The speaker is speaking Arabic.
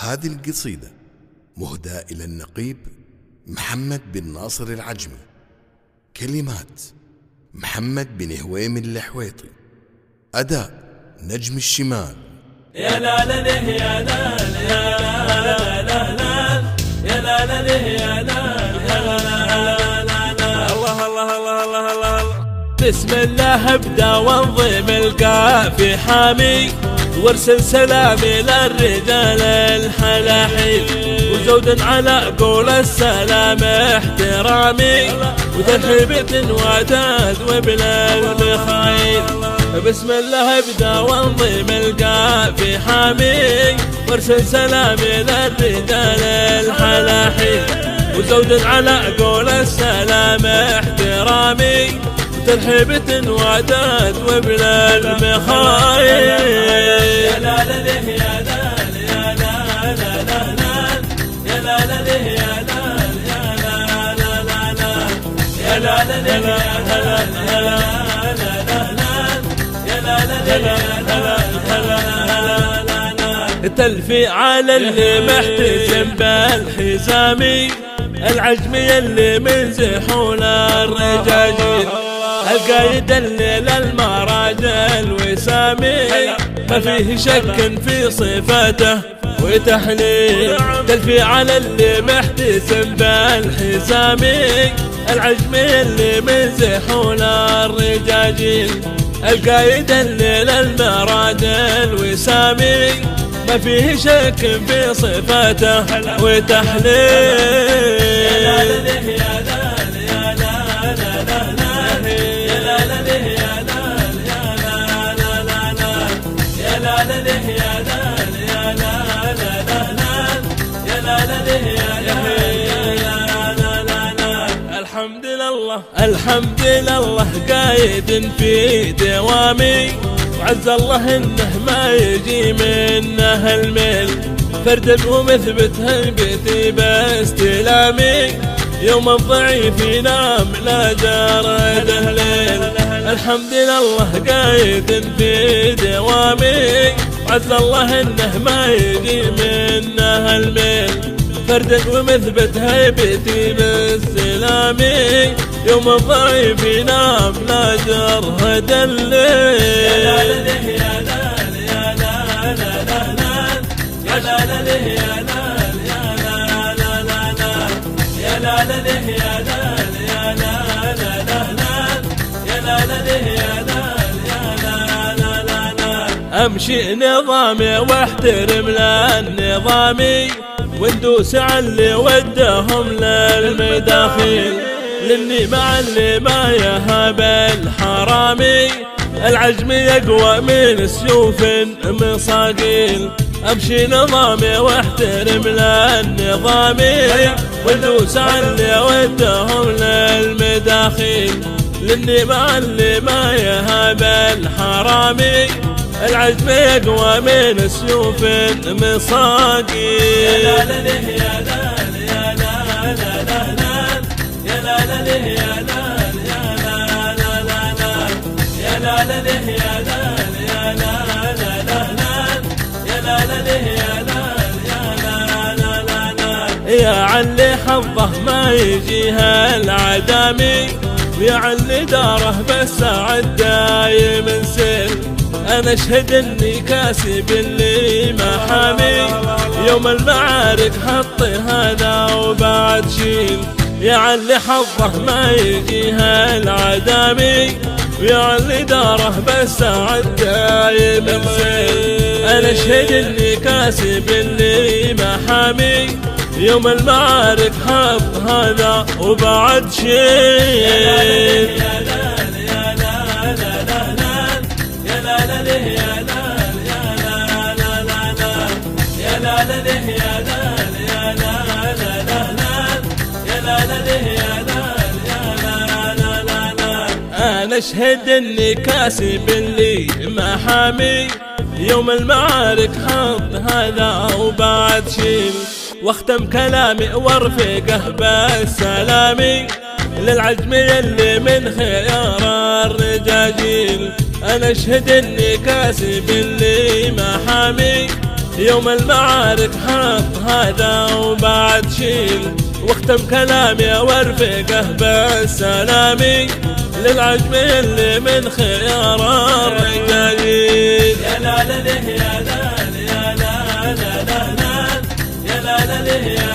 هذه القصيدة مهداة إلى النقيب محمد بن ناصر العجمي. كلمات محمد بن هويم الحويطي. أداء نجم الشمال. يا لا لا له يا لا يا لا لا لا يا لا لا له يا لا يا لا لا الله الله الله الله الله. بسم الله ابدا وانظم القافي حامي وارسل سلامي للرجال الحلاحيل وزود على قول السلام احترامي وترحيبة وعداد وبلا المخايل. بسم الله ابدا وانظم القافي حامي وارسل سلامي للرجال الحلاحيل وزود على قول السلام احترامي ترحيبة وعداد وبلا المخايل. يا لا لا له يا لا يا لا لا لا يا لا لا له يا لا يا لا لا لا يا لا لا له يا لا تلفي على اللي محتزم بالحزامي العجمي اللي منزحون الرجاجيل القايد الليل المراجل وسامي ما فيه شك في صفاته وتحليل. تلفي على اللي محتسم بالحزامي العجمي اللي منزحون الرجاجيل القايد الليل المراجل وسامي ما فيه شك في صفاته وتحليل. الحمد لله الحمد لله قايد في دوامي وعز الله انه ما يجي منه الميل فرد ومثبت هيبتي باستلامي يوم الضعيف ينام لا جرده ليل. الحمد لله قايد في دوامي وعز الله انه ما يجي منه الميل فرد ومثبت هيبتي باستلامي يوم الضعيف ينام لا جرد الليل. يا لا له يا لا يا لا لا يا لا له يا لا يا لا لا يا لا له يا لا يا لا يا لا له يا لا امشي نظامي واحترم للنظامي وندوس على اللي ودهم للمداخيل لاني مع اللي ما يهاب الحرامي العجم يقوى من سيوف مصاقيل. امشي نظامي واحترم للنظامي وندوس على اللي ودهم للمداخيل لاني مع اللي ما يهاب الحرامي العزم يقوى من سيوف مصاقيل. يا لا له يا لا يا لا لا يا لا له يا لا يا لا يا لا له يا لا يا لا يا لا له يا لا يا علي حظه ما يجيها العدامي ويا علي داره بس عالدايم سيل. أنا أشهد إني كاسب اللي ما حامي يوم المعارك حطي هذا وبعد شيل. يا علي حظه ما يجيها العدامي ويا علي داره بس عالدايم سيل. أنا أشهد إني كاسب اللي ما حامي يوم المعارك حط هذا وبعد شيل. أنا أشهد إني كاسب اللي ما حامي يوم المعارك حط هذا وبعد شيل. واختم كلامي وارفقه بالسلامي للعجمي اللي من خيار الرجاجيل. أنا أشهد إني كاسب اللي ما حامي يوم المعارك حط هذا وبعد شيل، واختم كلامي وارفقه بالسلامي للعجم اللي من خيار الرجالين. يا لا لا له يا لا يا لا لا لا لا يا لا لا له